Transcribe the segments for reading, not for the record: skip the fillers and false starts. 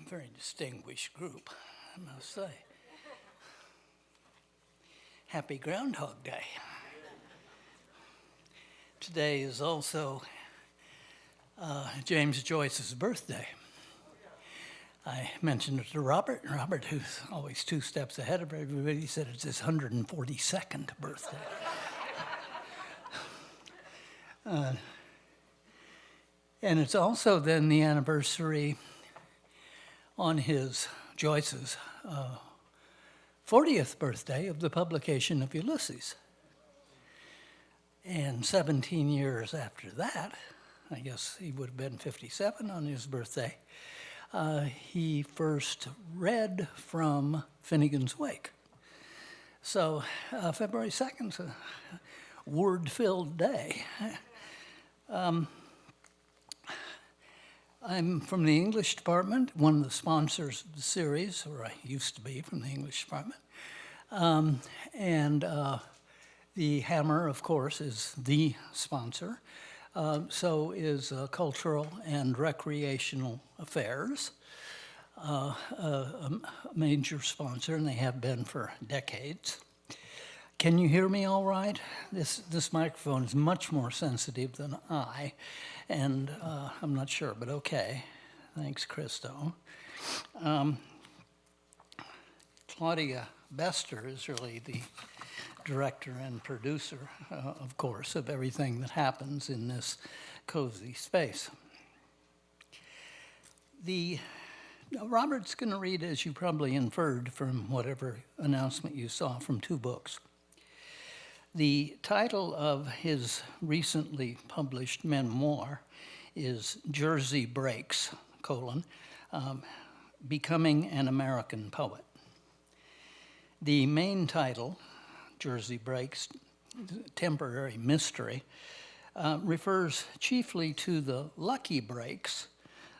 very distinguished group, I must say. Happy Groundhog Day. Today is also James Joyce's birthday. I mentioned it to Robert, and Robert, who's always 2 steps ahead of everybody, said it's his 142nd birthday. And it's also then the anniversary on Joyce's 40th birthday of the publication of Ulysses. And 17 years after that, I guess he would have been 57 on his birthday, he first read from Finnegan's Wake. So February 2nd is a word-filled day. I'm from the English department, one of the sponsors of the series, or I used to be from the English department. The Hammer, of course, is the sponsor. So is Cultural and Recreational Affairs, a major sponsor, and they have been for decades. Can you hear me all right? This microphone is much more sensitive than I, and I'm not sure, but okay. Thanks, Christo. Claudia Bester is really the director and producer, of course, of everything that happens in this cozy space. Robert's going to read, as you probably inferred from whatever announcement you saw, from 2 books. The title of his recently published memoir is Jersey Breaks, Becoming an American Poet. The main title, Jersey Breaks, Temporary Mystery, refers chiefly to the lucky breaks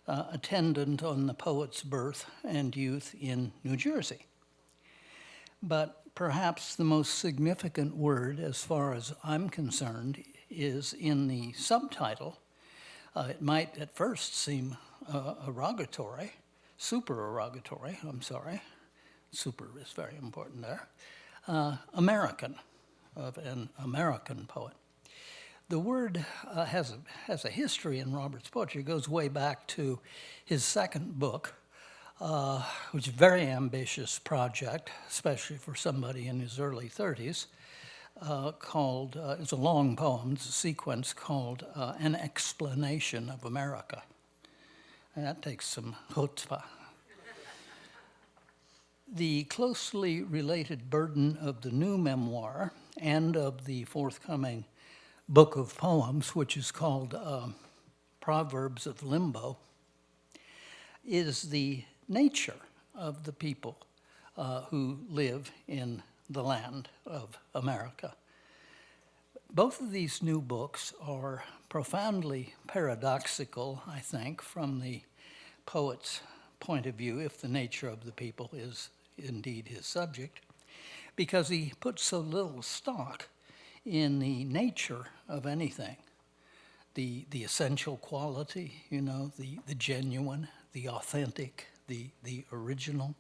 attendant on the poet's birth and youth in New Jersey. But perhaps the most significant word, as far as I'm concerned, is in the subtitle. It might at first seem supererogatory, I'm sorry. Super is very important there. American, of an American poet. The word has a history in Robert's poetry. It goes way back to his second book, which is a very ambitious project, especially for somebody in his early 30s, it's a long poem, it's a sequence called An Explanation of America. And that takes some chutzpah. The closely related burden of the new memoir and of the forthcoming book of poems, which is called Proverbs of Limbo, is the nature of the people who live in the land of America. Both of these new books are profoundly paradoxical, I think, from the poet's point of view, if the nature of the people is indeed his subject, because he puts so little stock in the nature of anything, the essential quality, the genuine, the authentic, the original.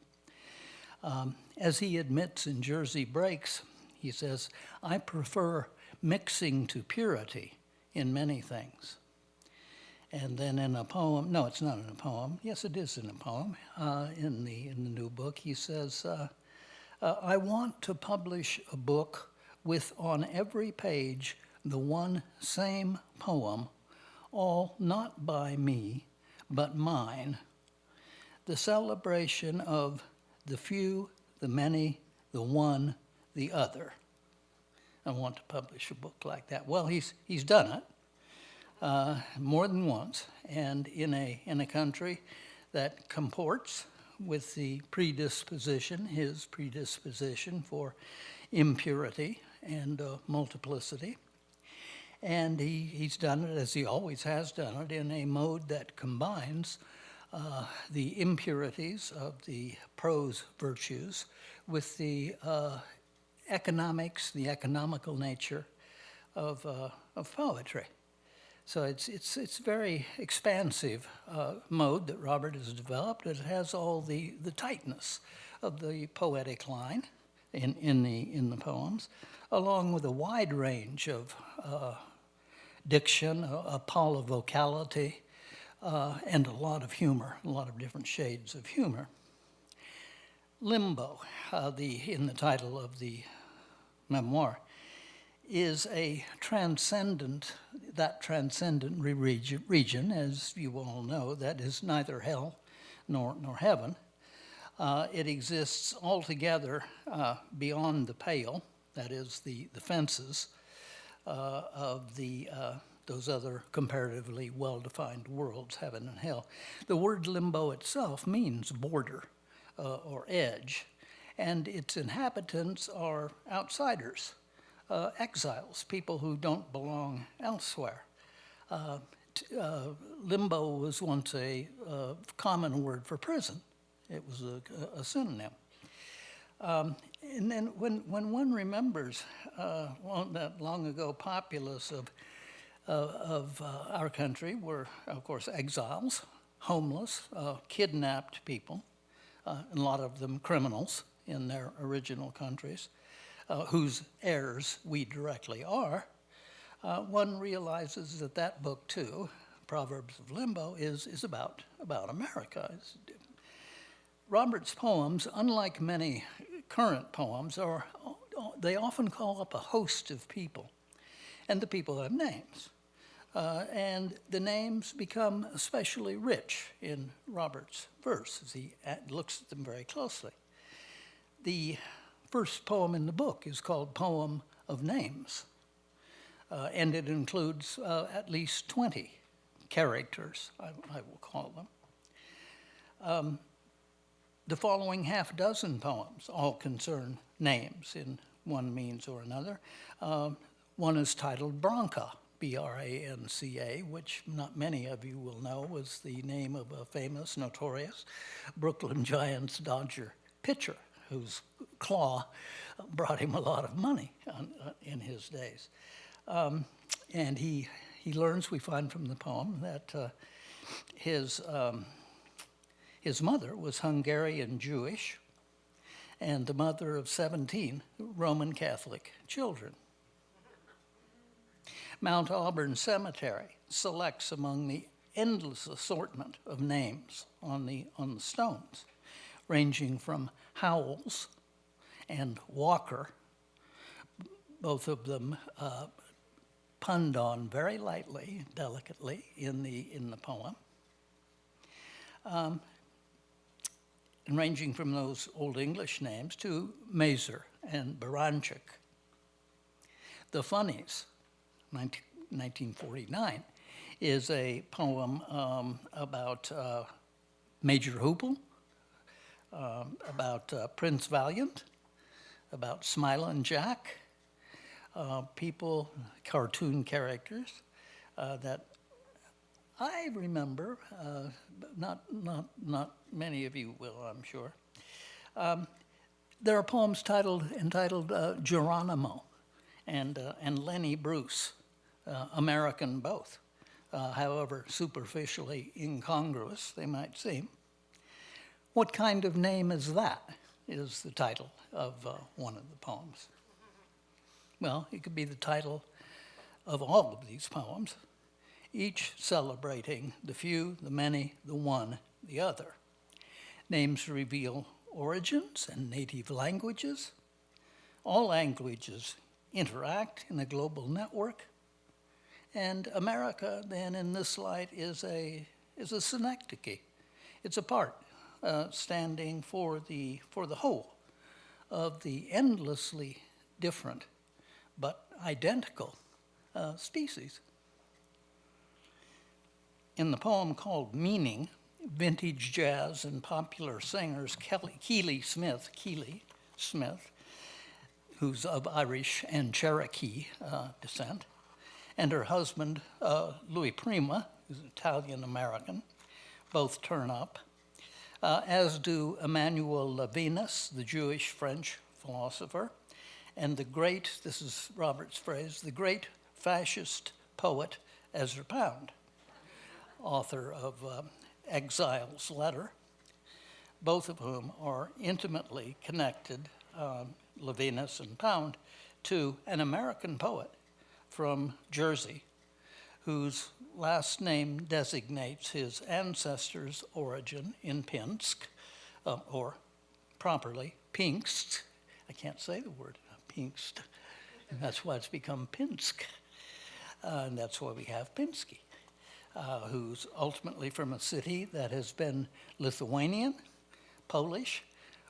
As he admits in Jersey Breaks, he says, I prefer mixing to purity in many things. And then in a poem, no, it's not in a poem. Yes, it is in a poem. In the new book, he says, I want to publish a book with on every page the one same poem, all not by me, but mine. The celebration of the few, the many, the one, the other. I want to publish a book like that. Well, he's done it. More than once, and in a country that comports with his predisposition for impurity and multiplicity. And he's done it, as he always has done it, in a mode that combines the impurities of the prose virtues with the economical nature of poetry. So it's very expansive mode that Robert has developed. It has all the tightness of the poetic line in the poems, along with a wide range of diction, a polyvocality, and a lot of humor, a lot of different shades of humor. Limbo, in the title of the memoir, is a transcendent region, as you all know, that is neither hell nor heaven. It exists altogether beyond the pale, that is the fences of those other comparatively well-defined worlds, heaven and hell. The word limbo itself means border or edge, and its inhabitants are outsiders. Exiles, people who don't belong elsewhere. Limbo was once a common word for prison. It was a synonym. And then when one remembers that long ago populace of our country were, of course, exiles, homeless, kidnapped people, and a lot of them criminals in their original countries, whose heirs we directly are, one realizes that book too, Proverbs of Limbo, is about America. Robert's poems, unlike many current poems, they often call up a host of people, and the people have names. And the names become especially rich in Robert's verse as he looks at them very closely. The first poem in the book is called Poem of Names, and it includes at least 20 characters, I will call them. The following half dozen poems all concern names in one means or another. One is titled Branca, B-R-A-N-C-A, which not many of you will know was the name of a famous, notorious Brooklyn Giants Dodger pitcher whose claw brought him a lot of money in his days. And he learns, we find from the poem, that his mother was Hungarian Jewish, and the mother of 17 Roman Catholic children. Mount Auburn Cemetery selects among the endless assortment of names on the stones, ranging from Howells and Walker, both of them punned on very lightly, delicately in the poem, and ranging from those Old English names to Mazer and Baranchik. The Funnies, 1949, is a poem about Major Hoople, about Prince Valiant, about Smilin' Jack, people, cartoon characters that I remember, not many of you will, I'm sure. There are poems entitled Geronimo and Lenny Bruce, American both, however superficially incongruous they might seem. What kind of name is that, is the title of one of the poems. Well, it could be the title of all of these poems, each celebrating the few, the many, the one, the other. Names reveal origins and native languages. All languages interact in a global network. And America, then, in this light, is a synecdoche. It's a part standing for the whole of the endlessly different but identical species. In the poem called Meaning, vintage jazz and popular singers Keely Smith, who's of Irish and Cherokee descent, and her husband, Louis Prima, who's Italian-American, both turn up, as do Emmanuel Levinas, the Jewish-French philosopher, and the great, this is Robert's phrase, the great fascist poet Ezra Pound, author of Exile's Letter, both of whom are intimately connected, Levinas and Pound, to an American poet from Jersey, whose last name designates his ancestors' origin in Pinsk, or properly, Pinkst. I can't say the word, Pinkst. That's why it's become Pinsk. And that's why we have Pinsky, who's ultimately from a city that has been Lithuanian, Polish,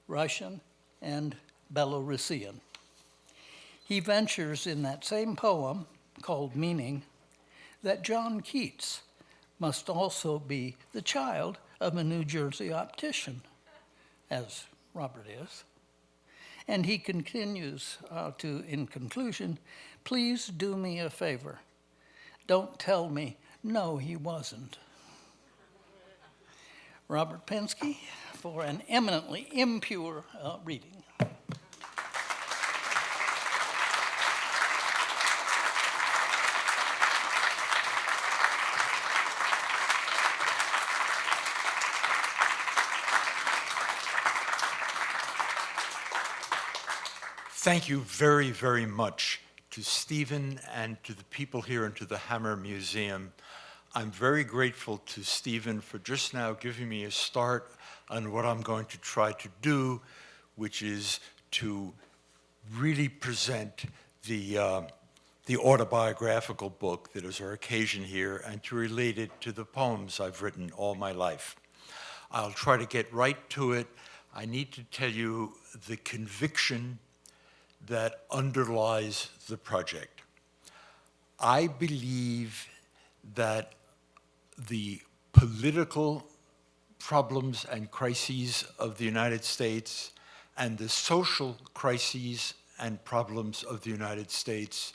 Russian, and Belarusian. He ventures in that same poem, called Meaning, that John Keats must also be the child of a New Jersey optician, as Robert is. And he continues in conclusion, please do me a favor. Don't tell me, no, he wasn't. Robert Pinsky for an eminently impure reading. Thank you very, very much to Stephen and to the people here and to the Hammer Museum. I'm very grateful to Stephen for just now giving me a start on what I'm going to try to do, which is to really present the autobiographical book that is our occasion here and to relate it to the poems I've written all my life. I'll try to get right to it. I need to tell you the conviction that underlies the project. I believe that the political problems and crises of the United States and the social crises and problems of the United States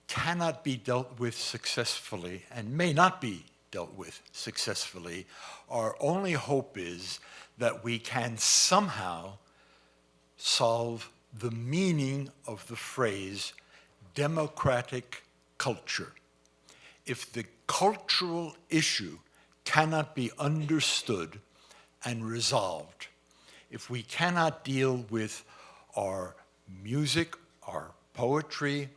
cannot be dealt with successfully and may not be dealt with successfully. Our only hope is that we can somehow solve the meaning of the phrase democratic culture. If the cultural issue cannot be understood and resolved, if we cannot deal with our music, our poetry,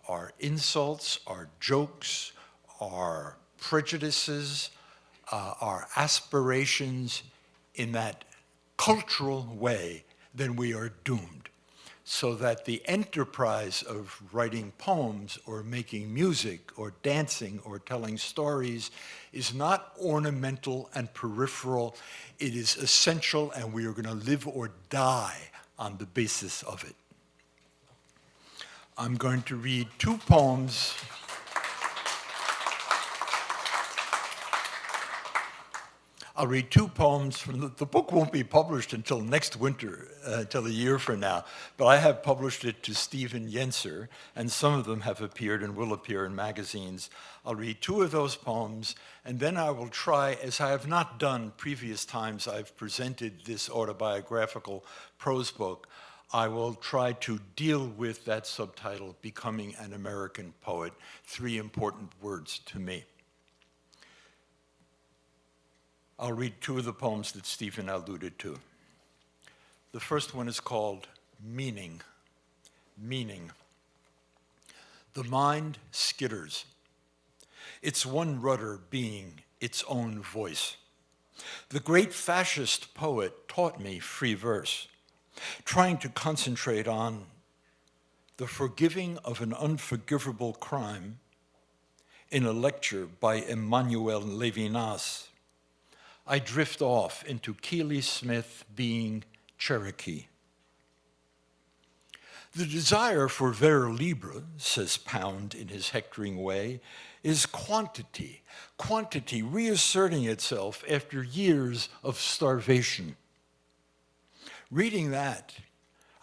our insults, our jokes, our prejudices, our aspirations in that cultural way, then we are doomed. So that the enterprise of writing poems or making music or dancing or telling stories is not ornamental and peripheral. It is essential, and we are going to live or die on the basis of it. I'm going to read two poems. I'll read two poems from the book won't be published until next winter, until a year from now, but I have published it to Stephen Yenser, and some of them have appeared and will appear in magazines. I'll read two of those poems, and then I will try, as I have not done previous times I've presented this autobiographical prose book, I will try to deal with that subtitle, Becoming an American Poet, 3 important words to me. I'll read two of the poems that Stephen alluded to. The first one is called Meaning. Meaning. The mind skitters, its one rudder being its own voice. The great fascist poet taught me free verse, trying to concentrate on the forgiving of an unforgivable crime in a lecture by Emmanuel Levinas. I drift off into Keely Smith being Cherokee. The desire for vers libre, says Pound in his hectoring way, is quantity, quantity reasserting itself after years of starvation. Reading that,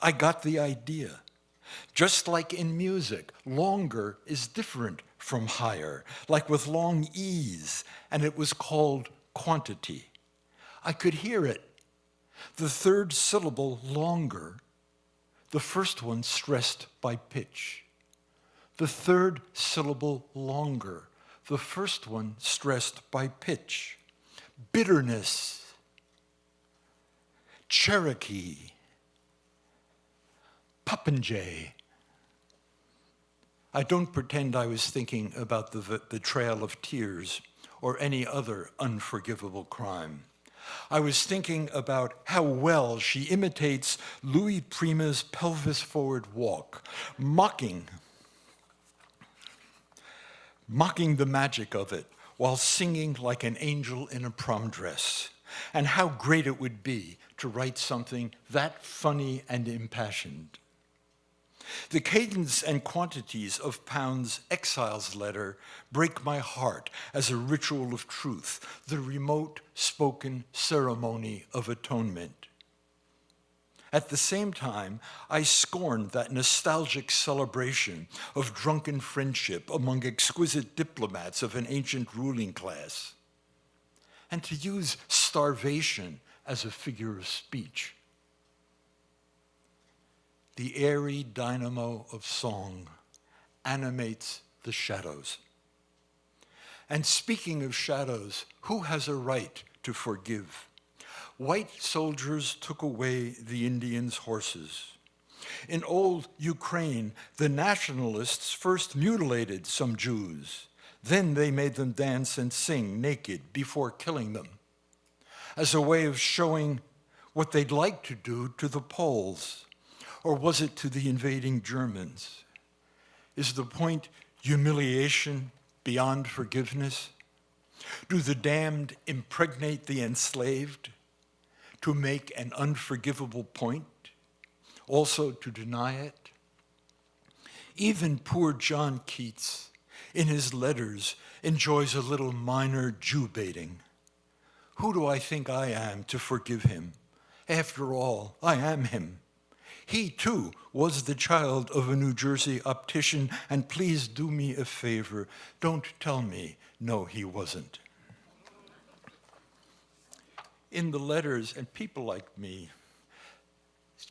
I got the idea. Just like in music, longer is different from higher, like with long E's, and it was called quantity. I could hear it. The third syllable longer, the first one stressed by pitch. the third syllable longer, the first one stressed by pitch. Bitterness, Cherokee, Popinjay. I don't pretend I was thinking about the Trail of Tears or any other unforgivable crime. I was thinking about how well she imitates Louis Prima's pelvis-forward walk, mocking the magic of it while singing like an angel in a prom dress, and how great it would be to write something that funny and impassioned. The cadence and quantities of Pound's Exile's Letter break my heart as a ritual of truth, the remote spoken ceremony of atonement. At the same time, I scorn that nostalgic celebration of drunken friendship among exquisite diplomats of an ancient ruling class. And to use starvation as a figure of speech. The airy dynamo of song animates the shadows. And speaking of shadows, who has a right to forgive? White soldiers took away the Indians' horses. In old Ukraine, the nationalists first mutilated some Jews. Then they made them dance and sing naked before killing them, as a way of showing what they'd like to do to the Poles. Or was it to the invading Germans? Is the point humiliation beyond forgiveness? Do the damned impregnate the enslaved to make an unforgivable point, also to deny it? Even poor John Keats, in his letters, enjoys a little minor Jew baiting. Who do I think I am to forgive him? After all, I am him. He, too, was the child of a New Jersey optician, and please do me a favor. Don't tell me, no, he wasn't. In the letters, and people like me,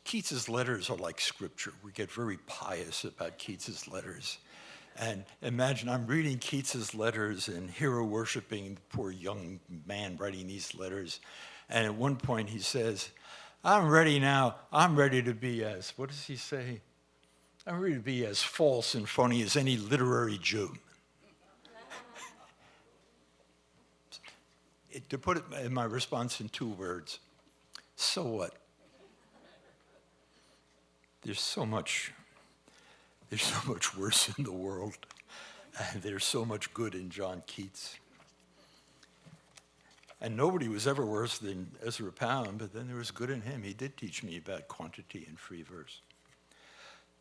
Keats's letters are like scripture. We get very pious about Keats's letters. And imagine I'm reading Keats's letters and hero worshiping the poor young man writing these letters. And at one point he says, I'm ready now. I'm ready to be as, what does he say? I'm ready to be as false and funny as any literary Jew. To put it in my response in 2 words, so what? There's so much worse in the world, and there's so much good in John Keats. And nobody was ever worse than Ezra Pound, but then there was good in him. He did teach me about quantity and free verse.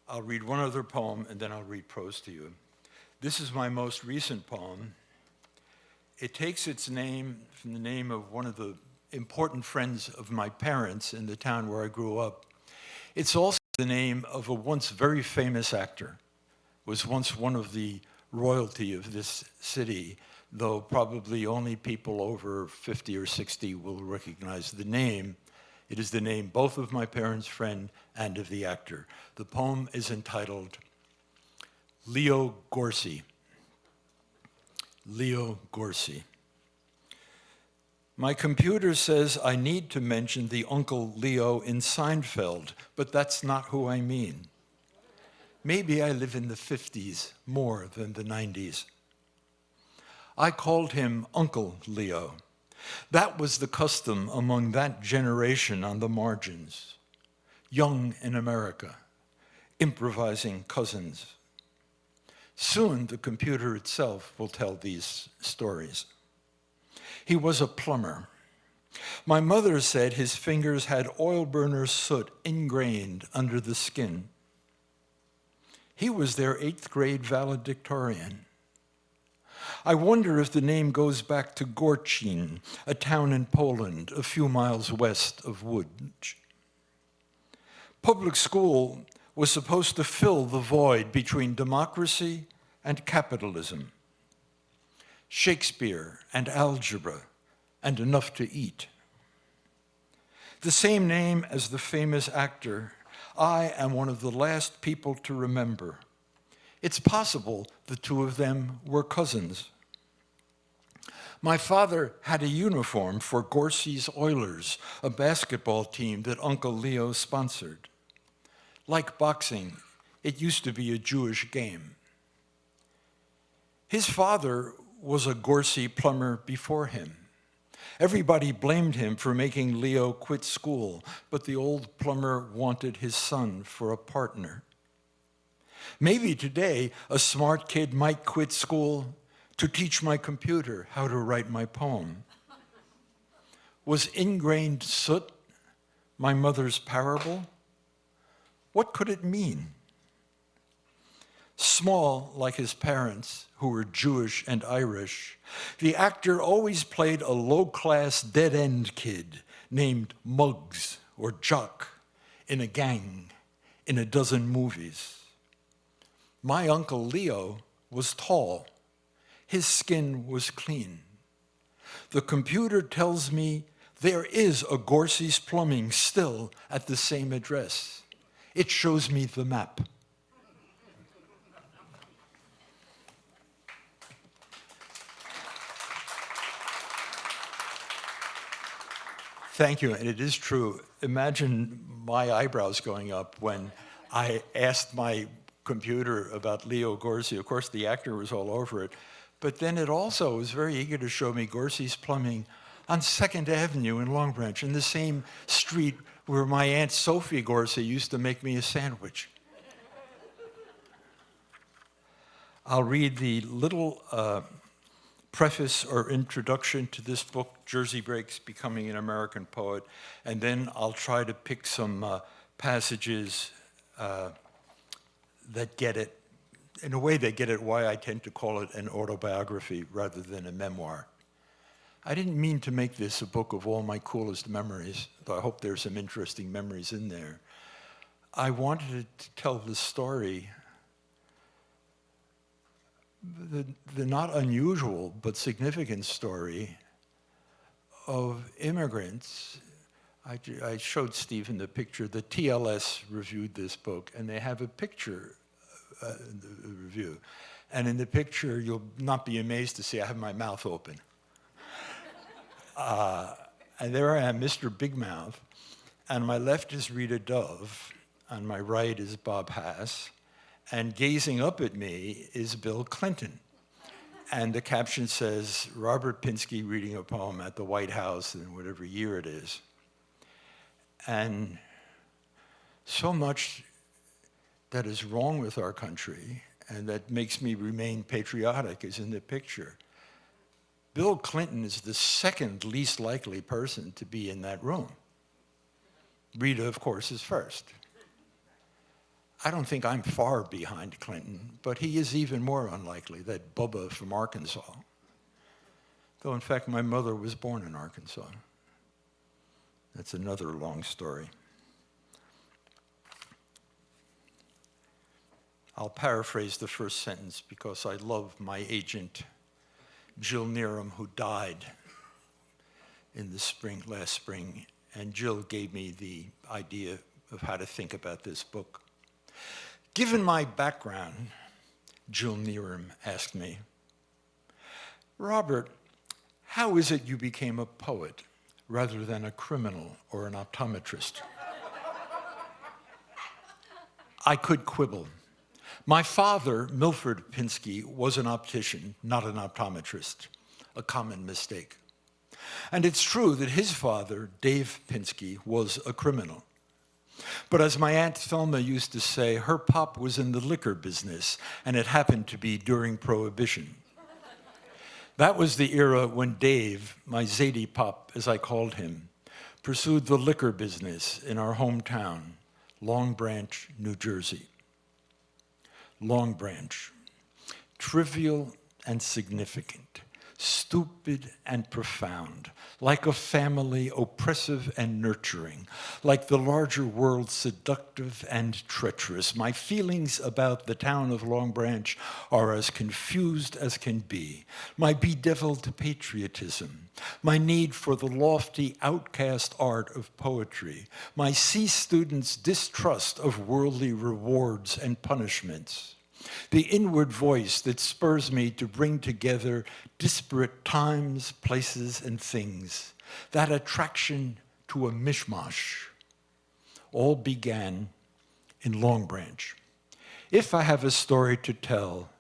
I'll read one other poem, and then I'll read prose to you. This is my most recent poem. It takes its name from the name of one of the important friends of my parents in the town where I grew up. It's also the name of a once very famous actor, was once one of the royalty of this city, though probably only people over 50 or 60 will recognize the name. It is the name both of my parents' friend and of the actor. The poem is entitled Leo Gorcey. Leo Gorcey. My computer says I need to mention the Uncle Leo in Seinfeld, but that's not who I mean. Maybe I live in the 50s more than the 90s. I called him Uncle Leo. That was the custom among that generation on the margins. Young in America, improvising cousins. Soon the computer itself will tell these stories. He was a plumber. My mother said his fingers had oil burner soot ingrained under the skin. He was their 8th grade valedictorian. I wonder if the name goes back to Gorcin, a town in Poland a few miles west of Łódź. Public school was supposed to fill the void between democracy and capitalism. Shakespeare and algebra and enough to eat. The same name as the famous actor, I am one of the last people to remember. It's possible the two of them were cousins. My father had a uniform for Gorsey's Oilers, a basketball team that Uncle Leo sponsored. Like boxing, it used to be a Jewish game. His father was a Gorsey plumber before him. Everybody blamed him for making Leo quit school, but the old plumber wanted his son for a partner. Maybe today a smart kid might quit school to teach my computer how to write my poem. Was ingrained soot my mother's parable? What could it mean? Small, like his parents, who were Jewish and Irish, the actor always played a low-class, dead-end kid named Muggs or Jock in a gang in a dozen movies. My Uncle Leo was tall. His skin was clean. The computer tells me there is a Gorsey's Plumbing still at the same address. It shows me the map. Thank you, and it is true. Imagine my eyebrows going up when I asked my computer about Leo Gorsey. Of course, the actor was all over it, but then it also was very eager to show me Gorsey's Plumbing on 2nd Avenue in Long Branch, in the same street where my Aunt Sophie Gorsey used to make me a sandwich. I'll read the little preface or introduction to this book, Jersey Breaks, Becoming an American Poet, and then I'll try to pick some passages that get it, in a way they get it why I tend to call it an autobiography rather than a memoir. I didn't mean to make this a book of all my coolest memories, though I hope there's some interesting memories in there. I wanted to tell the story, the not unusual but significant story of immigrants. I showed Stephen the picture. The TLS reviewed this book, and they have a picture in the review. And in the picture, you'll not be amazed to see I have my mouth open. And there I am, Mr. Big Mouth. On my left is Rita Dove. On my right is Bob Hass. And gazing up at me is Bill Clinton. And the caption says, Robert Pinsky reading a poem at the White House in whatever year it is. And so much that is wrong with our country and that makes me remain patriotic is in the picture. Bill Clinton is the second least likely person to be in that room. Rita, of course, is first. I don't think I'm far behind Clinton, but he is even more unlikely, that Bubba from Arkansas. Though, in fact, my mother was born in Arkansas. That's another long story. I'll paraphrase the first sentence because I love my agent, Jill Neeram, who died in the spring, last spring, and Jill gave me the idea of how to think about this book. Given my background, Jill Neeram asked me, Robert, how is it you became a poet rather than a criminal or an optometrist? I could quibble. My father, Milford Pinsky, was an optician, not an optometrist, a common mistake. And it's true that his father, Dave Pinsky, was a criminal. But as my Aunt Thelma used to say, her pop was in the liquor business, and it happened to be during Prohibition. That was the era when Dave, my Zadie pop, as I called him, pursued the liquor business in our hometown, Long Branch, New Jersey. Long Branch, trivial and significant, stupid and profound, like a family oppressive and nurturing, like the larger world seductive and treacherous. My feelings about the town of Long Branch are as confused as can be. My bedeviled patriotism, my need for the lofty outcast art of poetry, my C students' distrust of worldly rewards and punishments. The inward voice that spurs me to bring together disparate times, places, and things, that attraction to a mishmash, all began in Long Branch. If I have a story to tell,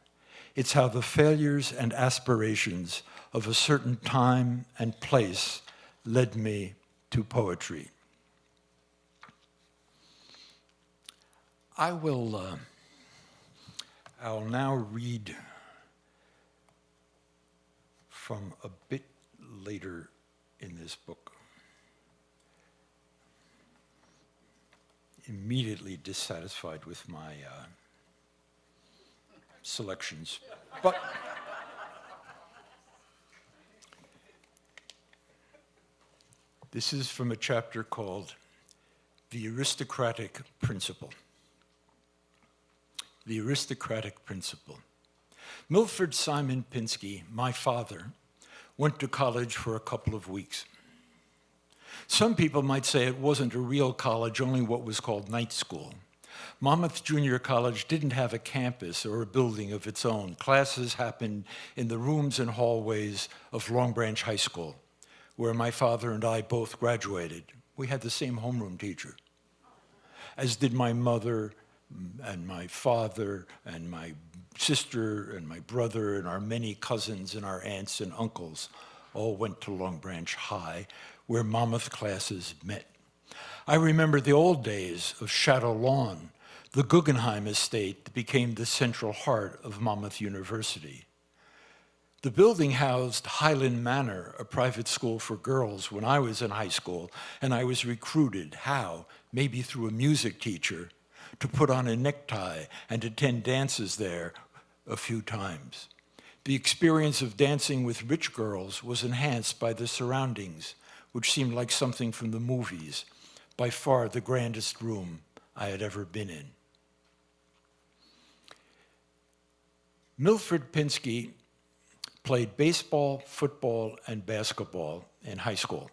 it's how the failures and aspirations of a certain time and place led me to poetry. I'll now read from a bit later in this book. Immediately dissatisfied with my selections, but this is from a chapter called The Aristocratic Principle. The Aristocratic Principle. Milford Simon Pinsky, my father, went to college for a couple of weeks. Some people might say it wasn't a real college, only what was called night school. Monmouth Junior College didn't have a campus or a building of its own. Classes happened in the rooms and hallways of Long Branch High School, where my father and I both graduated. We had the same homeroom teacher, as did my mother and my father and my sister and my brother and our many cousins and our aunts and uncles all went to Long Branch High, where Monmouth classes met. I remember the old days of Shadow Lawn, the Guggenheim estate that became the central heart of Monmouth University. The building housed Highland Manor, a private school for girls, when I was in high school, and I was recruited, how? Maybe through a music teacher, to put on a necktie and attend dances there a few times. The experience of dancing with rich girls was enhanced by the surroundings, which seemed like something from the movies, by far the grandest room I had ever been in. Milford Pinsky played baseball, football, and basketball in high school.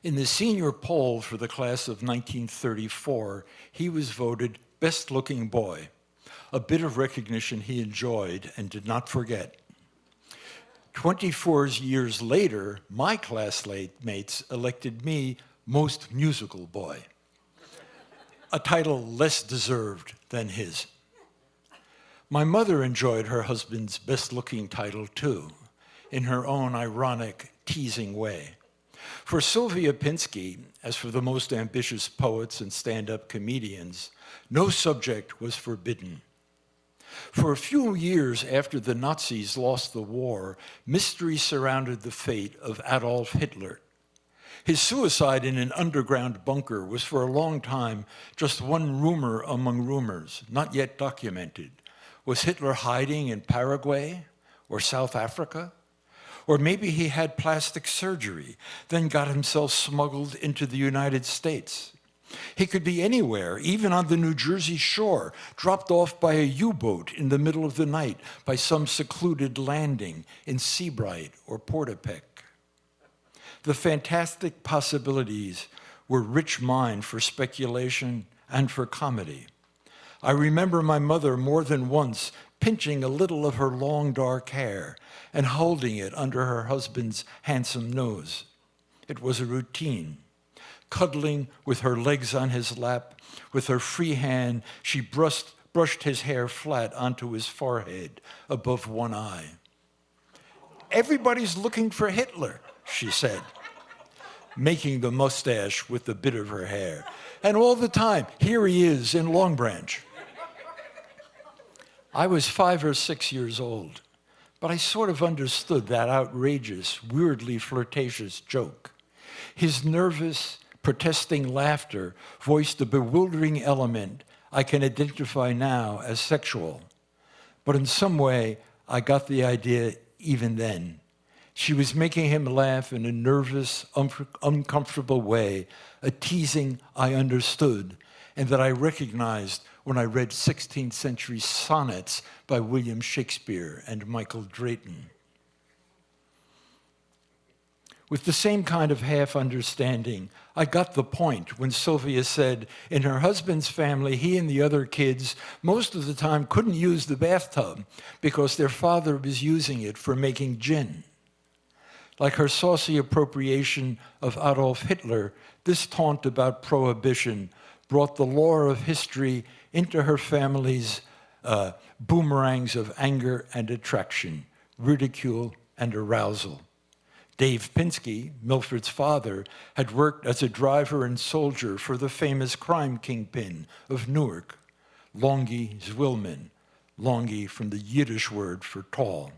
In the senior poll for the class of 1934, he was voted best-looking boy, a bit of recognition he enjoyed and did not forget. 24 years later, my classmates elected me most musical boy, a title less deserved than his. My mother enjoyed her husband's best-looking title too, in her own ironic, teasing way. For Sylvia Pinsky, as for the most ambitious poets and stand-up comedians, no subject was forbidden. For a few years after the Nazis lost the war, mystery surrounded the fate of Adolf Hitler. His suicide in an underground bunker was for a long time just one rumor among rumors, not yet documented. Was Hitler hiding in Paraguay or South Africa? Or maybe he had plastic surgery, then got himself smuggled into the United States. He could be anywhere, even on the New Jersey shore, dropped off by a U-boat in the middle of the night by some secluded landing in Seabright or Portapic. The fantastic possibilities were rich mine for speculation and for comedy. I remember my mother more than once pinching a little of her long dark hair and holding it under her husband's handsome nose. It was a routine. Cuddling with her legs on his lap, with her free hand, she brushed his hair flat onto his forehead above one eye. "Everybody's looking for Hitler," she said, making the mustache with the bit of her hair. And all the time, here he is in Long Branch. I was 5 or 6 years old, but I sort of understood that outrageous, weirdly flirtatious joke. His nervous, protesting laughter voiced a bewildering element I can identify now as sexual. But in some way, I got the idea even then. She was making him laugh in a nervous, uncomfortable way, a teasing I understood, and that I recognized when I read 16th century sonnets by William Shakespeare and Michael Drayton. With the same kind of half-understanding, I got the point when Sylvia said in her husband's family, he and the other kids most of the time couldn't use the bathtub because their father was using it for making gin. Like her saucy appropriation of Adolf Hitler, this taunt about prohibition brought the lore of history into her family's boomerangs of anger and attraction, ridicule and arousal. Dave Pinsky, Milford's father, had worked as a driver and soldier for the famous crime kingpin of Newark, Longy Zwilman, Longy from the Yiddish word for tall.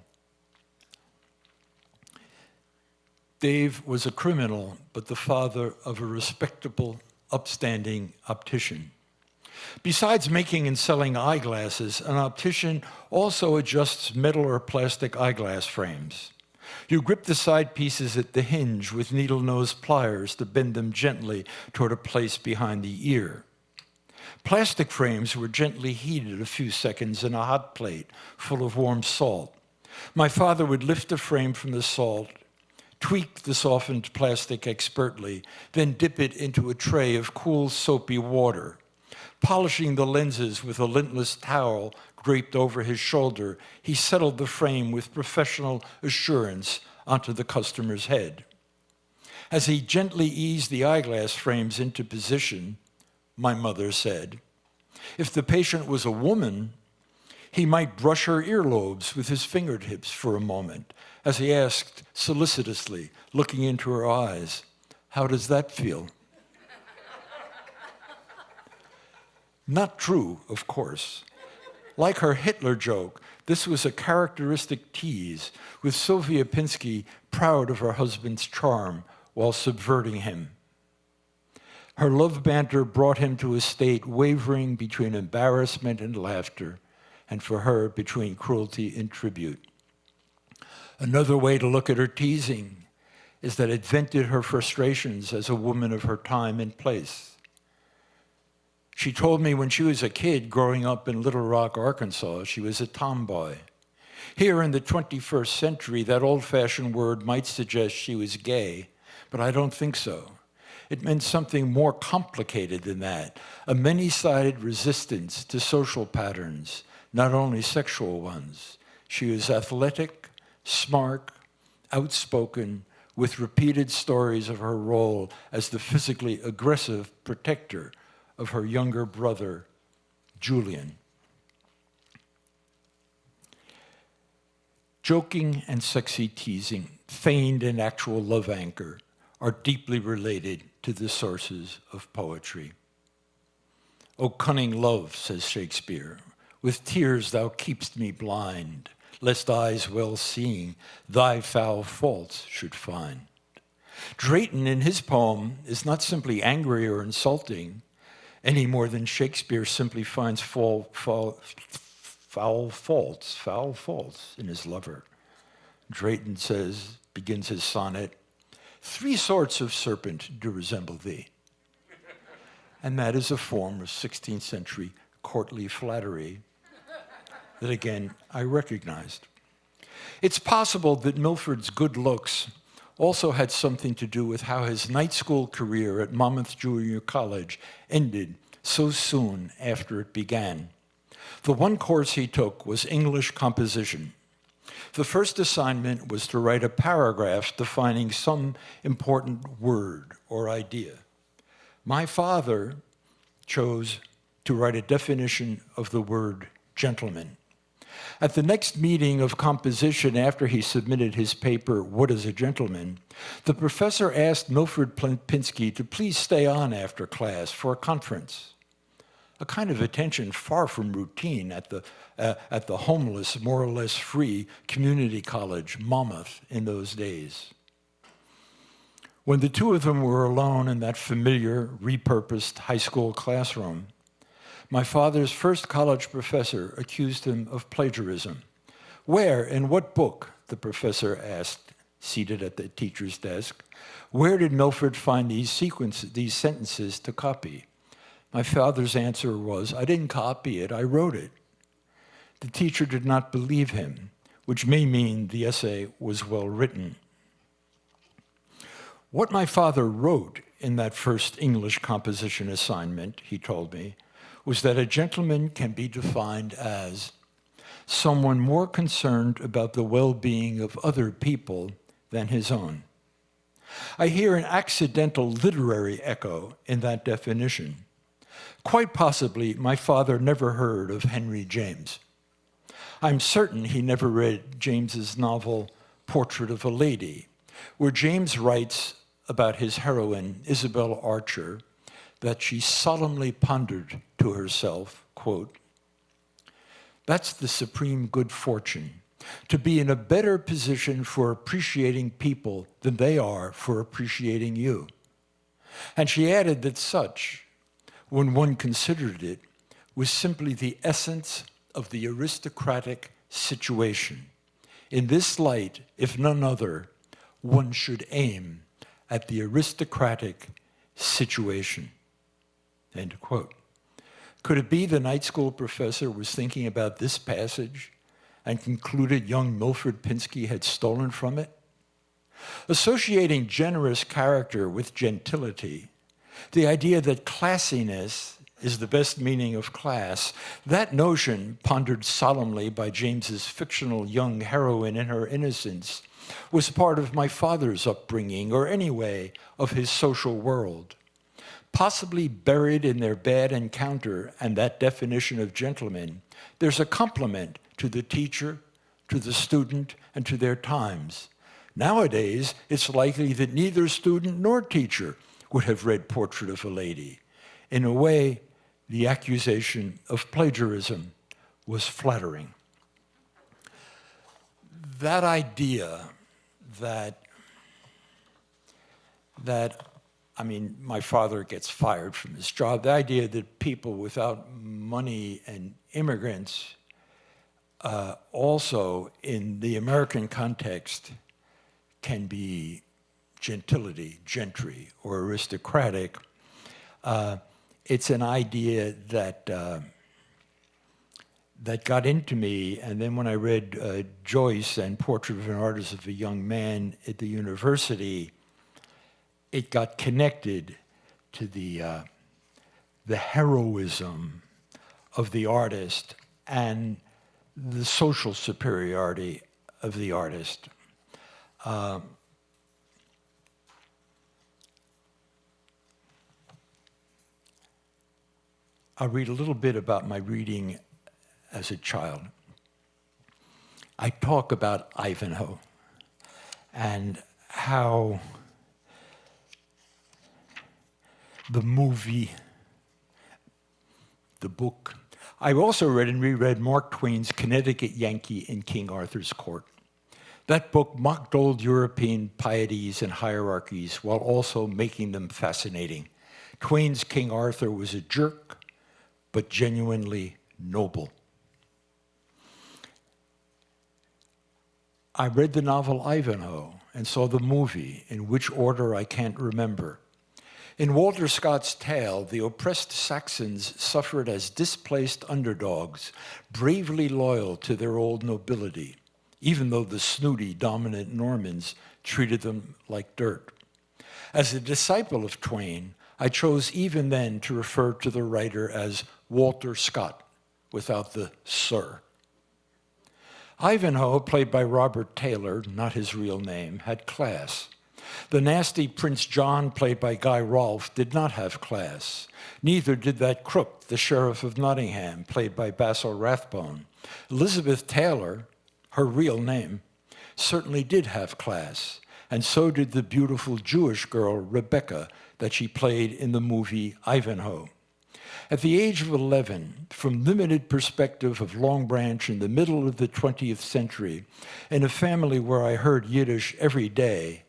Dave was a criminal, but the father of a respectable, upstanding optician. Besides making and selling eyeglasses, an optician also adjusts metal or plastic eyeglass frames. You grip the side pieces at the hinge with needle-nose pliers to bend them gently toward a place behind the ear. Plastic frames were gently heated a few seconds in a hot plate full of warm salt. My father would lift the frame from the salt, tweak the softened plastic expertly, then dip it into a tray of cool, soapy water. Polishing the lenses with a lintless towel draped over his shoulder, he settled the frame with professional assurance onto the customer's head. As he gently eased the eyeglass frames into position, my mother said, if the patient was a woman, he might brush her earlobes with his fingertips for a moment, as he asked solicitously, looking into her eyes, how does that feel? Not true, of course. Like her Hitler joke, this was a characteristic tease, with Sylvia Pinsky proud of her husband's charm while subverting him. Her love banter brought him to a state wavering between embarrassment and laughter, and for her, between cruelty and tribute. Another way to look at her teasing is that it vented her frustrations as a woman of her time and place. She told me when she was a kid growing up in Little Rock, Arkansas, she was a tomboy. Here in the 21st century, that old-fashioned word might suggest she was gay, but I don't think so. It meant something more complicated than that, a many-sided resistance to social patterns, not only sexual ones. She was athletic, smart, outspoken, with repeated stories of her role as the physically aggressive protector of her younger brother, Julian. Joking and sexy teasing, feigned and actual love anchor, are deeply related to the sources of poetry. O cunning love, says Shakespeare, with tears thou keep'st me blind, lest eyes well-seeing thy foul faults should find. Drayton, in his poem, is not simply angry or insulting, any more than Shakespeare simply finds foul faults in his lover. Drayton begins his sonnet, 3 sorts of serpent do resemble thee. And that is a form of 16th century courtly flattery that, again, I recognized. It's possible that Milford's good looks also had something to do with how his night school career at Monmouth Junior College ended so soon after it began. The one course he took was English composition. The first assignment was to write a paragraph defining some important word or idea. My father chose to write a definition of the word gentleman. At the next meeting of composition after he submitted his paper, What is a Gentleman?, the professor asked Milford Pinsky to please stay on after class for a conference, a kind of attention far from routine at the homeless, more or less free community college, Monmouth, in those days. When the two of them were alone in that familiar, repurposed high school classroom, my father's first college professor accused him of plagiarism. Where, in what book, the professor asked, seated at the teacher's desk, where did Milford find these sentences to copy? My father's answer was, I didn't copy it, I wrote it. The teacher did not believe him, which may mean the essay was well written. What my father wrote in that first English composition assignment, he told me, was that a gentleman can be defined as someone more concerned about the well-being of other people than his own. I hear an accidental literary echo in that definition. Quite possibly, my father never heard of Henry James. I'm certain he never read James's novel, Portrait of a Lady, where James writes about his heroine, Isabel Archer, that she solemnly pondered to herself, quote, "That's the supreme good fortune, to be in a better position for appreciating people than they are for appreciating you." And she added that such, when one considered it, was simply the essence of the aristocratic situation. In this light, if none other, one should aim at the aristocratic situation. End quote. Could it be the night school professor was thinking about this passage and concluded young Milford Pinsky had stolen from it? Associating generous character with gentility, the idea that classiness is the best meaning of class, that notion, pondered solemnly by James's fictional young heroine in her innocence, was part of my father's upbringing, or anyway, of his social world. Possibly buried in their bad encounter and that definition of gentleman, there's a complement to the teacher, to the student, and to their times. Nowadays, it's likely that neither student nor teacher would have read Portrait of a Lady. In a way, the accusation of plagiarism was flattering. That idea that my father gets fired from his job, the idea that people without money and immigrants also in the American context can be gentility, gentry, or aristocratic. It's an idea that got into me, and then when I read Joyce and Portrait of an Artist of a Young Man at the university, it got connected to the heroism of the artist and the social superiority of the artist. I'll read a little bit about my reading as a child. I talk about Ivanhoe and how the movie, the book. I also read and reread Mark Twain's Connecticut Yankee in King Arthur's Court. That book mocked old European pieties and hierarchies while also making them fascinating. Twain's King Arthur was a jerk, but genuinely noble. I read the novel Ivanhoe and saw the movie, in which order I can't remember. In Walter Scott's tale, the oppressed Saxons suffered as displaced underdogs, bravely loyal to their old nobility, even though the snooty, dominant Normans treated them like dirt. As a disciple of Twain, I chose even then to refer to the writer as Walter Scott, without the Sir. Ivanhoe, played by Robert Taylor, not his real name, had class. The nasty Prince John, played by Guy Rolfe, did not have class. Neither did that crook, the Sheriff of Nottingham, played by Basil Rathbone. Elizabeth Taylor, her real name, certainly did have class, and so did the beautiful Jewish girl, Rebecca, that she played in the movie Ivanhoe. At the age of 11, from limited perspective of Long Branch in the middle of the 20th century, in a family where I heard Yiddish every day,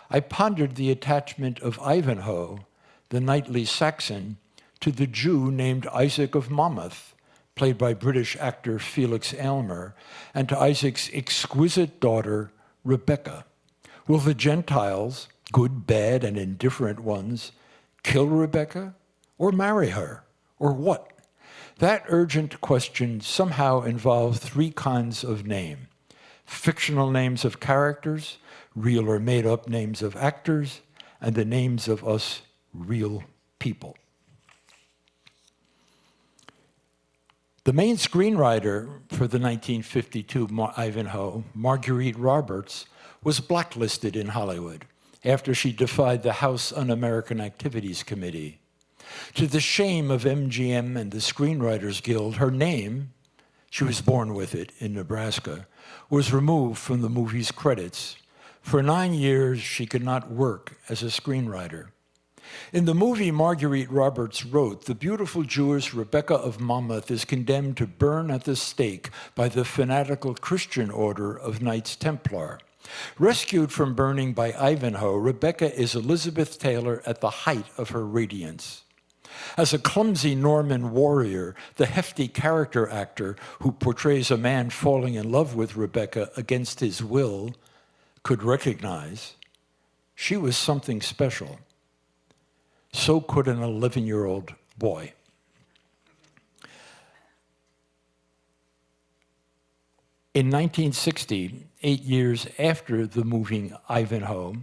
I pondered the attachment of Ivanhoe, the knightly Saxon, to the Jew named Isaac of Monmouth, played by British actor Felix Aylmer, and to Isaac's exquisite daughter, Rebecca. Will the Gentiles, good, bad, and indifferent ones, kill Rebecca or marry her, or what? That urgent question somehow involved three kinds of name: fictional names of characters, real or made-up names of actors, and the names of us real people. The main screenwriter for the 1952 Ivanhoe, Marguerite Roberts, was blacklisted in Hollywood after she defied the House Un-American Activities Committee. To the shame of MGM and the Screenwriters Guild, her name, she was born with it in Nebraska, was removed from the movie's credits. For 9 years, she could not work as a screenwriter. In the movie Marguerite Roberts wrote, the beautiful Jewess Rebecca of Monmouth is condemned to burn at the stake by the fanatical Christian order of Knights Templar. Rescued from burning by Ivanhoe, Rebecca is Elizabeth Taylor at the height of her radiance. As a clumsy Norman warrior, the hefty character actor who portrays a man falling in love with Rebecca against his will could recognize she was something special. So could an 11-year-old boy. In 1960, 8 years after the movie Ivanhoe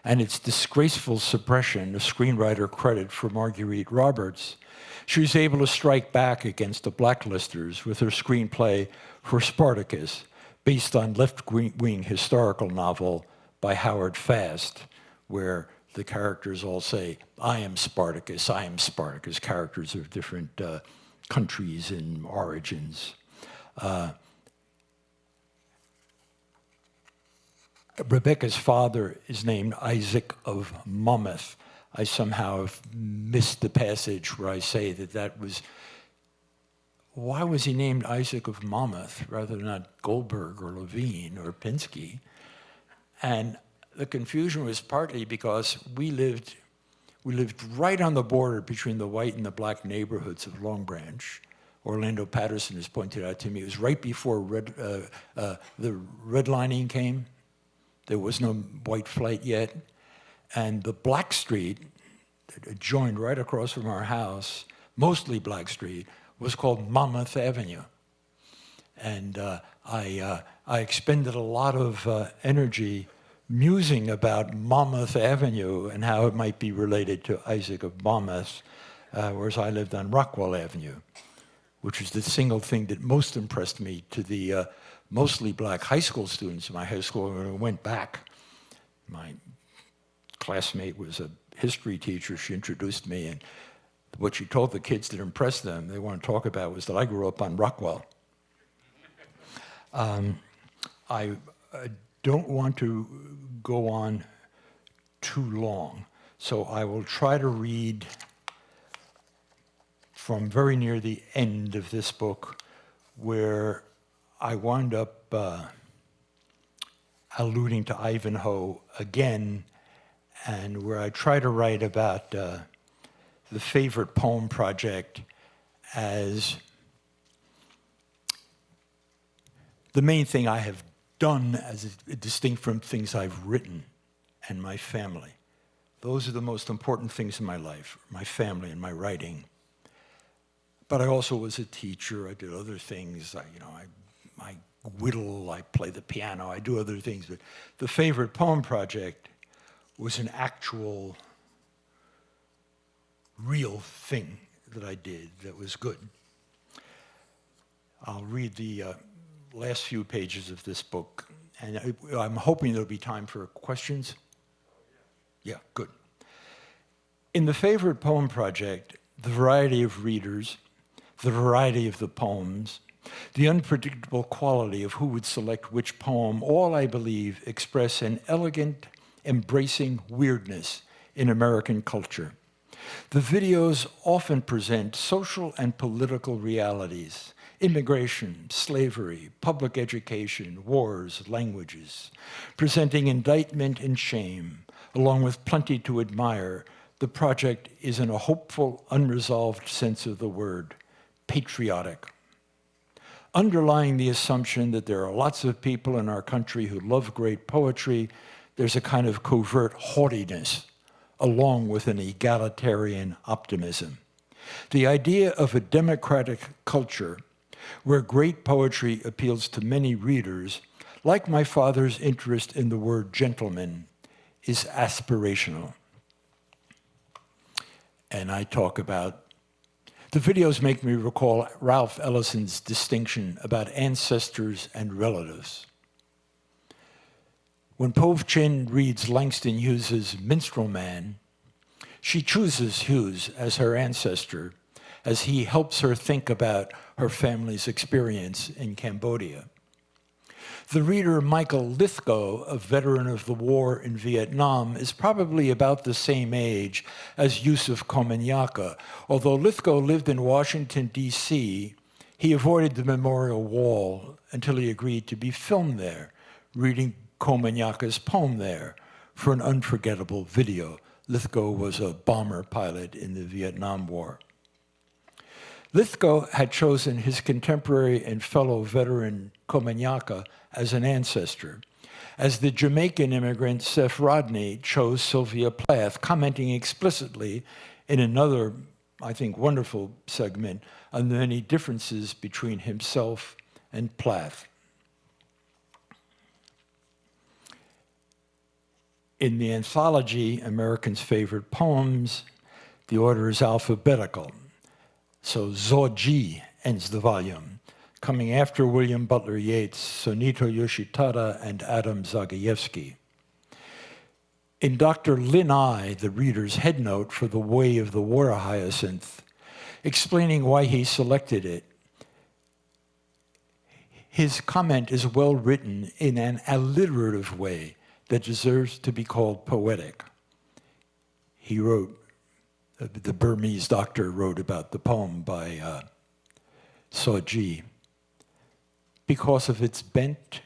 and its disgraceful suppression of screenwriter credit for Marguerite Roberts, she was able to strike back against the blacklisters with her screenplay for Spartacus, based on left-wing historical novel by Howard Fast, where the characters all say, I am Spartacus, characters of different countries and origins. Rebecca's father is named Isaac of Monmouth. I somehow have missed the passage where I say that was, why was he named Isaac of Monmouth rather than not Goldberg or Levine or Pinsky? And the confusion was partly because we lived right on the border between the white and the black neighborhoods of Long Branch. Orlando Patterson has pointed out to me, it was right before the redlining came. There was no white flight yet. And the black street that adjoined right across from our house, mostly black street, was called Monmouth Avenue. And I expended a lot of energy musing about Monmouth Avenue and how it might be related to Isaac of Monmouth, whereas I lived on Rockwell Avenue, which was the single thing that most impressed me to the mostly black high school students in my high school. When I went back, my classmate was a history teacher. She introduced me, and what she told the kids that impressed them, they want to talk about, was that I grew up on Rockwell. I don't want to go on too long, so I will try to read from very near the end of this book, where I wound up alluding to Ivanhoe again, and where I try to write about the favorite poem project as the main thing I have done as distinct from things I've written and my family. Those are the most important things in my life, my family and my writing. But I also was a teacher. I did other things. I whittle, I play the piano, I do other things. But the favorite poem project was an actual, real thing that I did that was good. I'll read the last few pages of this book, and I'm hoping there'll be time for questions. Yeah, good. In the favorite poem project, the variety of readers, the variety of the poems, the unpredictable quality of who would select which poem, all, I believe, express an elegant, embracing weirdness in American culture. The videos often present social and political realities: immigration, slavery, public education, wars, languages, presenting indictment and shame, along with plenty to admire. The project is, in a hopeful, unresolved sense of the word, patriotic. Underlying the assumption that there are lots of people in our country who love great poetry, there's a kind of covert haughtiness, along with an egalitarian optimism. The idea of a democratic culture where great poetry appeals to many readers, like my father's interest in the word gentleman, is aspirational. and I talk about. The videos make me recall Ralph Ellison's distinction about ancestors and relatives. When Pove Chin reads Langston Hughes's Minstrel Man, she chooses Hughes as her ancestor as he helps her think about her family's experience in Cambodia. The reader Michael Lithgow, a veteran of the war in Vietnam, is probably about the same age as Yusuf Komunyakaa. Although Lithgow lived in Washington, D.C., he avoided the memorial wall until he agreed to be filmed there, reading Komunyaka's poem there for an unforgettable video. Lithgow was a bomber pilot in the Vietnam War. Lithgow had chosen his contemporary and fellow veteran Komunyakaa as an ancestor, as the Jamaican immigrant Seth Rodney chose Sylvia Plath, commenting explicitly in another, I think, wonderful segment on the many differences between himself and Plath. In the anthology, Americans' Favorite Poems, the order is alphabetical. So Zoji ends the volume, coming after William Butler Yeats, Sonito Yoshitada, and Adam Zagajewski. In Dr. Lin I, the reader's headnote for The Way of the Water Hyacinth, explaining why he selected it, his comment is well written in an alliterative way that deserves to be called poetic. He wrote, the Burmese doctor wrote about the poem by Soji. Because of its bent,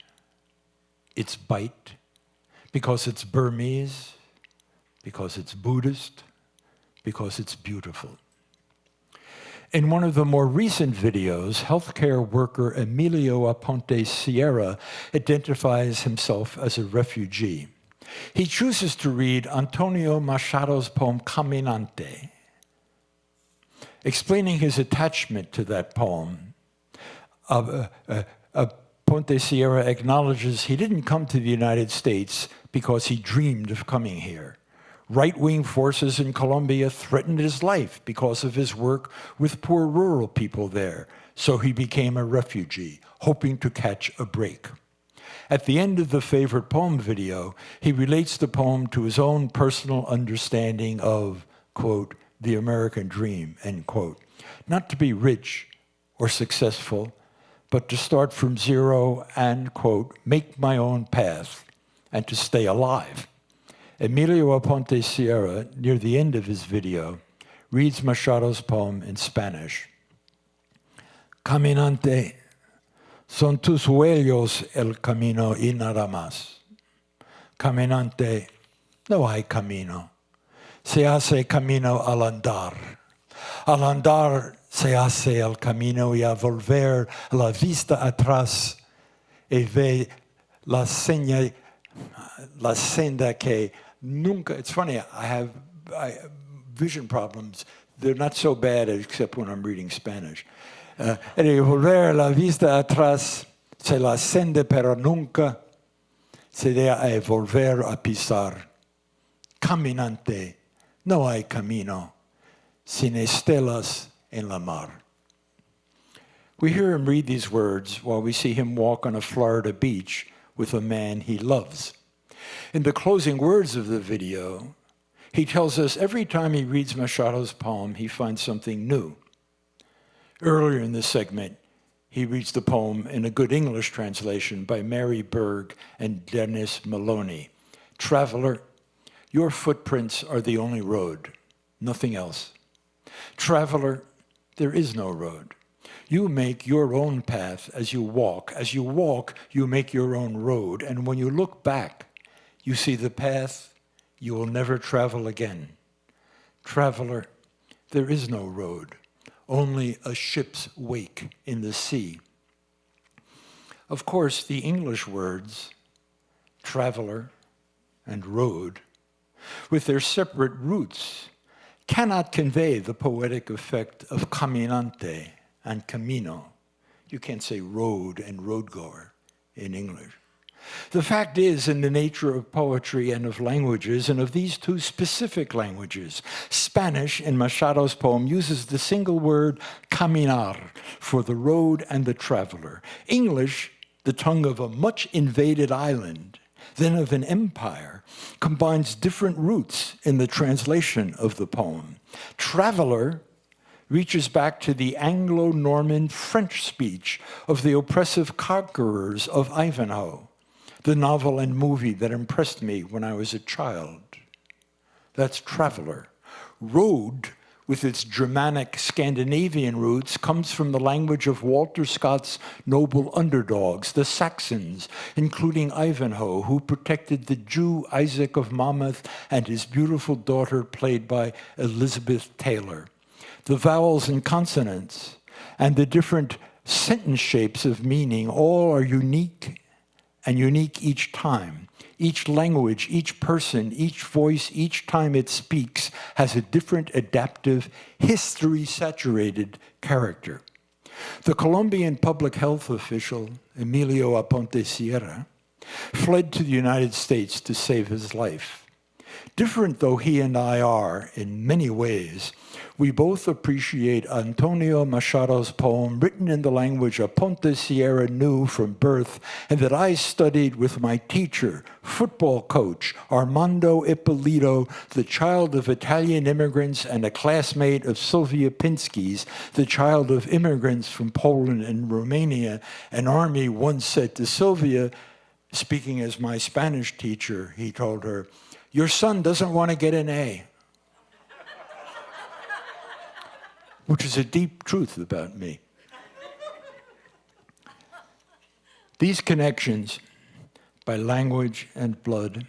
its bite, because it's Burmese, because it's Buddhist, because it's beautiful. In one of the more recent videos, healthcare worker Emilio Aponte Sierra identifies himself as a refugee. He chooses to read Antonio Machado's poem Caminante. Explaining his attachment to that poem, Aponte Sierra acknowledges he didn't come to the United States because he dreamed of coming here. Right-wing forces in Colombia threatened his life because of his work with poor rural people there, so he became a refugee, hoping to catch a break. At the end of the favorite poem video, he relates the poem to his own personal understanding of, quote, the American dream, end quote. Not to be rich or successful, but to start from zero and, quote, make my own path and to stay alive. Emilio Aponte Sierra, near the end of his video, reads Machado's poem in Spanish. Caminante, son tus huellos el camino y nada más. Caminante, no hay camino. Se hace camino al andar. Al andar se hace el camino y a volver la vista atrás y ve la senda que nunca. It's funny, I have vision problems. They're not so bad except when I'm reading Spanish. Y volver la vista atrás se la senda pero nunca se debe volver a pisar. Caminante, no hay camino sin estelas en la mar. We hear him read these words while we see him walk on a Florida beach with a man he loves. In the closing words of the video, he tells us every time he reads Machado's poem, he finds something new. Earlier in this segment, he reads the poem in a good English translation by Mary Berg and Dennis Maloney. Traveler, your footprints are the only road, nothing else. Traveler, there is no road. You make your own path as you walk. As you walk, you make your own road. And when you look back, you see the path you will never travel again. Traveler, there is no road, only a ship's wake in the sea. Of course, the English words, traveler and road, with their separate roots, cannot convey the poetic effect of caminante and camino. You can't say road and roadgoer in English. The fact is, in the nature of poetry and of languages, and of these two specific languages, Spanish, in Machado's poem, uses the single word caminar for the road and the traveler. English, the tongue of a much invaded island, then of an empire, combines different roots in the translation of the poem. Traveler reaches back to the Anglo-Norman French speech of the oppressive conquerors of Ivanhoe, the novel and movie that impressed me when I was a child. That's traveler. Road, with its Germanic Scandinavian roots, comes from the language of Walter Scott's noble underdogs, the Saxons, including Ivanhoe, who protected the Jew Isaac of Monmouth and his beautiful daughter, played by Elizabeth Taylor. The vowels and consonants and the different sentence shapes of meaning all are unique and unique each time. Each language, each person, each voice, each time it speaks has a different adaptive, history-saturated character. The Colombian public health official, Emilio Aponte Sierra, fled to the United States to save his life. Different though he and I are in many ways, we both appreciate Antonio Machado's poem, written in the language Aponte Sierra knew from birth and that I studied with my teacher, football coach, Armando Ippolito, the child of Italian immigrants and a classmate of Sylvia Pinsky's, the child of immigrants from Poland and Romania. An army once said to Sylvia, speaking as my Spanish teacher, he told her, "Your son doesn't want to get an A." Which is a deep truth about me. These connections, by language and blood,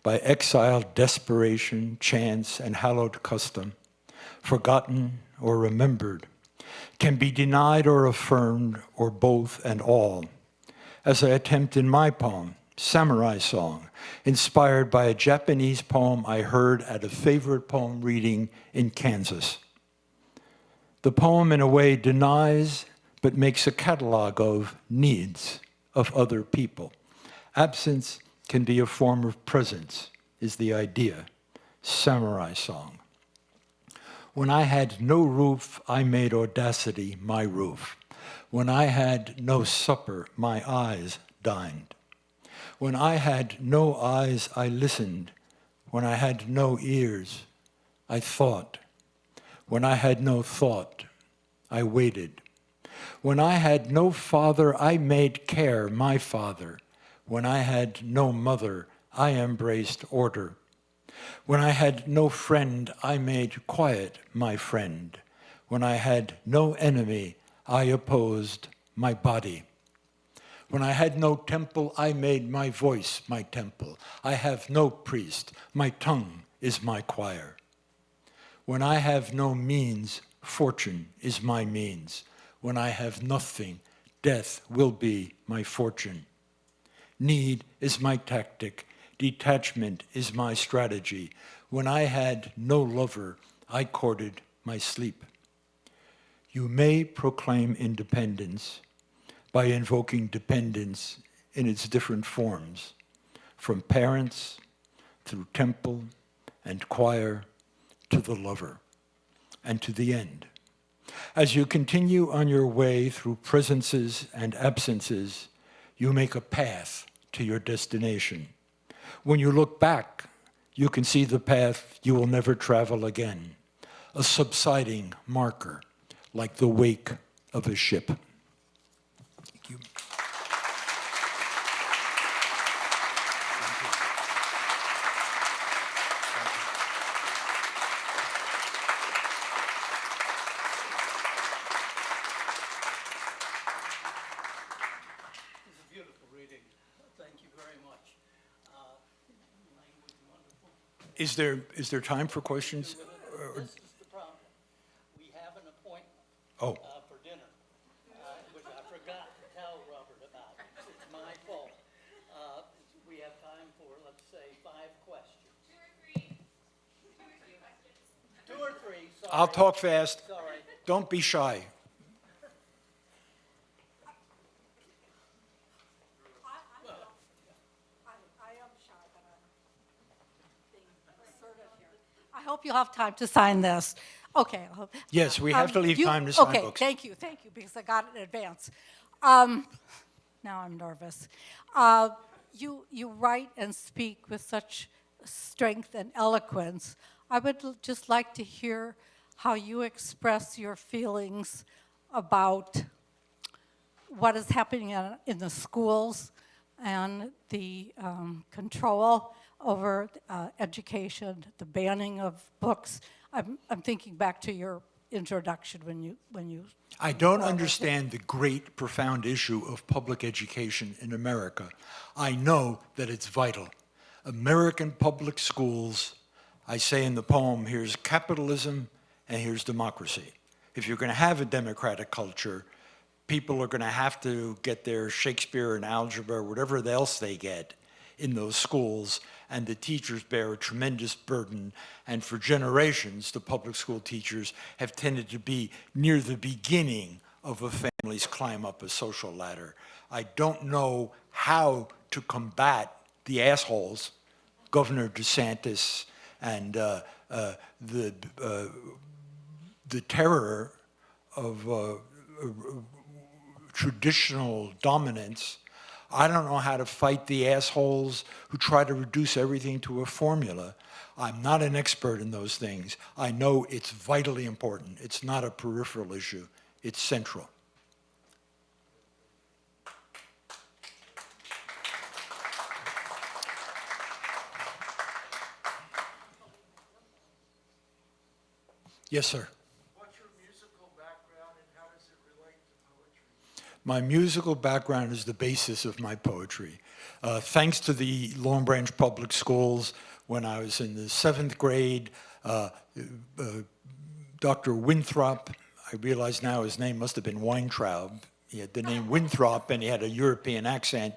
by exile, desperation, chance, and hallowed custom, forgotten or remembered, can be denied or affirmed, or both and all, as I attempt in my poem, Samurai Song, inspired by a Japanese poem I heard at a favorite poem reading in Kansas. The poem, in a way, denies but makes a catalog of needs of other people. Absence can be a form of presence, is the idea. Samurai Song. When I had no roof, I made audacity my roof. When I had no supper, my eyes dined. When I had no eyes, I listened. When I had no ears, I thought. When I had no thought, I waited. When I had no father, I made care my father. When I had no mother, I embraced order. When I had no friend, I made quiet my friend. When I had no enemy, I opposed my body. When I had no temple, I made my voice my temple. I have no priest, my tongue is my choir. When I have no means, fortune is my means. When I have nothing, death will be my fortune. Need is my tactic, detachment is my strategy. When I had no lover, I courted my sleep. You may proclaim independence by invoking dependence in its different forms, from parents through temple and choir to the lover and to the end. As you continue on your way through presences and absences, you make a path to your destination. When you look back, you can see the path you will never travel again, a subsiding marker, like the wake of a ship. Thank you. Is there time for questions? This is the problem. We have an appointment Oh, for dinner, which I forgot to tell Robert about. It's my fault. We have time for, let's say, 5 questions. 2 or 3, sorry. I'll talk fast. Sorry. Don't be shy. hope you'll have time to sign this. Okay. Yes, we have to leave time to sign okay, books. thank you, because I got it in advance. Now I'm nervous. You write and speak with such strength and eloquence. I would just like to hear how you express your feelings about what is happening in the schools and the control over education, the banning of books. I'm thinking back to your introduction when you. I don't understand the great, profound issue of public education in America. I know that it's vital. American public schools, I say in the poem, here's capitalism and here's democracy. If you're going to have a democratic culture, people are going to have to get their Shakespeare and algebra, or whatever else they get in those schools, and the teachers bear a tremendous burden. And for generations, the public school teachers have tended to be near the beginning of a family's climb up a social ladder. I don't know how to combat the assholes, Governor DeSantis, and the terror of traditional dominance. I don't know how to fight the assholes who try to reduce everything to a formula. I'm not an expert in those things. I know it's vitally important. It's not a peripheral issue. It's central. Yes, sir. What's your musical background and how does it relate to poetry? My musical background is the basis of my poetry. Thanks to the Long Branch Public Schools, when I was in the 7th grade, Dr. Winthrop, I realize now his name must have been Weintraub. He had the name Winthrop and he had a European accent.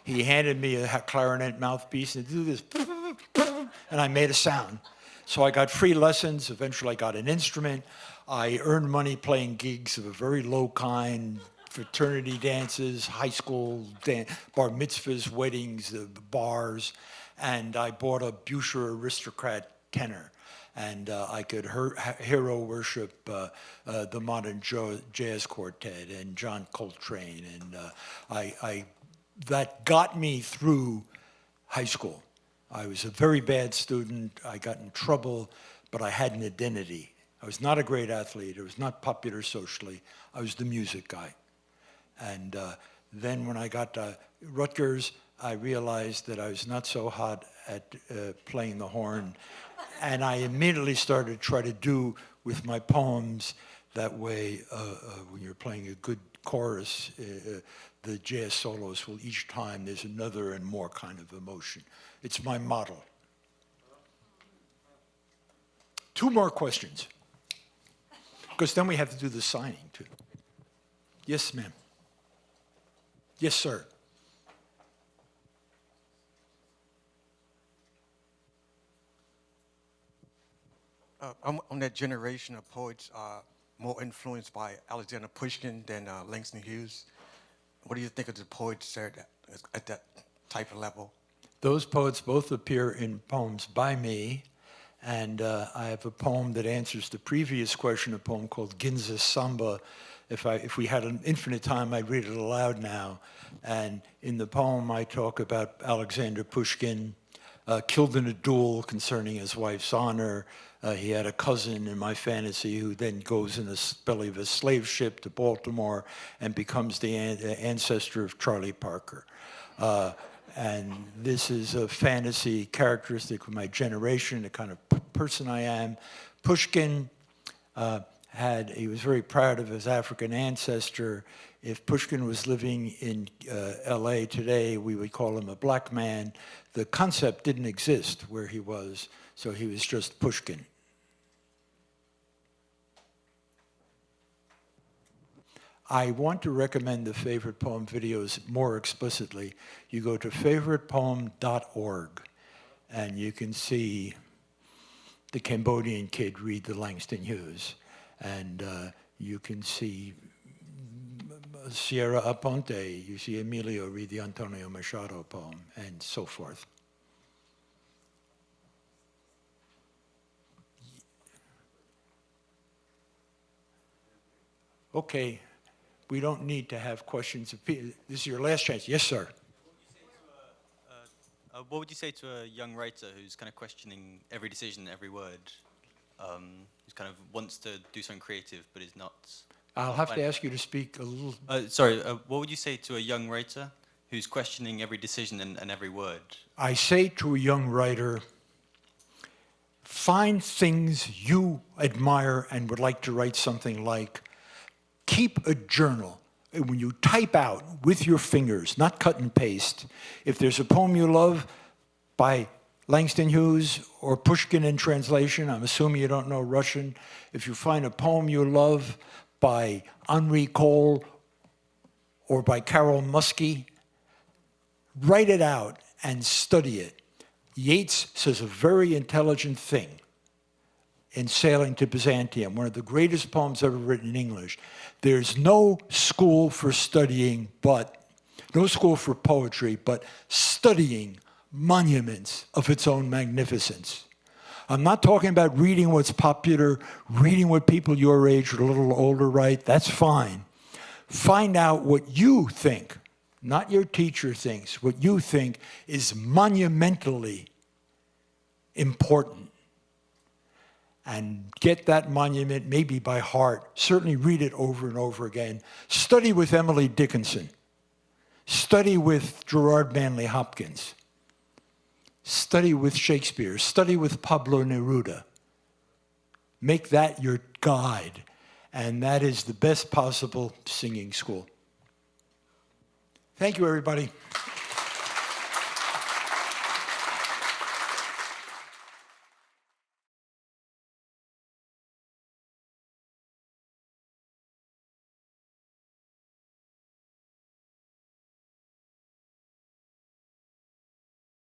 He handed me a clarinet mouthpiece and do this, and I made a sound. So I got free lessons. Eventually I got an instrument. I earned money playing gigs of a very low kind, fraternity dances, high school bar mitzvahs, weddings, bars, and I bought a Buescher Aristocrat tenor. And I could hero worship the modern jazz quartet and John Coltrane, and that got me through high school. I was a very bad student. I got in trouble, but I had an identity. I was not a great athlete. I was not popular socially. I was the music guy. And then when I got to Rutgers, I realized that I was not so hot at playing the horn. And I immediately started to try to do with my poems that way. When you're playing a good chorus, the jazz solos will each time there's another and more kind of emotion. It's my model. 2 more questions, because then we have to do the signing too. Yes, ma'am. Yes, sir. I'm that generation of poets more influenced by Alexander Pushkin than Langston Hughes. What do you think of the poets at that type of level? Those poets both appear in poems by me, and I have a poem that answers the previous question, a poem called Ginza's Samba. If we had an infinite time, I'd read it aloud now. And in the poem, I talk about Alexander Pushkin, killed in a duel concerning his wife's honor. He had a cousin in my fantasy who then goes in the belly of a slave ship to Baltimore and becomes the ancestor of Charlie Parker. And this is a fantasy characteristic of my generation, the kind of person I am. Pushkin he was very proud of his African ancestor. If Pushkin was living in LA today, we would call him a black man. The concept didn't exist where he was, so he was just Pushkin. I want to recommend the favorite poem videos more explicitly. You go to favoritepoem.org and you can see the Cambodian kid read the Langston Hughes, and you can see Sierra Aponte, you see Emilio read the Antonio Machado poem, and so forth. Okay, we don't need to have questions of people. This is your last chance. Yes, sir. What would you say to a young writer who's kind of questioning every decision, every word, who's kind of wants to do something creative but is not? I'll have to ask you to speak a little. What would you say to a young writer who's questioning every decision and every word? I say to a young writer, find things you admire and would like to write something like. Keep a journal. When you type out with your fingers, not cut and paste, if there's a poem you love by Langston Hughes or Pushkin in translation, I'm assuming you don't know Russian, if you find a poem you love by Henri Cole or by Carol Muskie, write it out and study it. Yeats says a very intelligent thing in Sailing to Byzantium, one of the greatest poems ever written in English. There's no school for studying, no school for poetry, but studying monuments of its own magnificence. I'm not talking about reading what's popular, reading what people your age or a little older write. That's fine. Find out what you think, not your teacher thinks, what you think is monumentally important. And get that monument maybe by heart. Certainly read it over and over again. Study with Emily Dickinson. Study with Gerard Manley Hopkins. Study with Shakespeare. Study with Pablo Neruda. Make that your guide. And that is the best possible singing school. Thank you, everybody.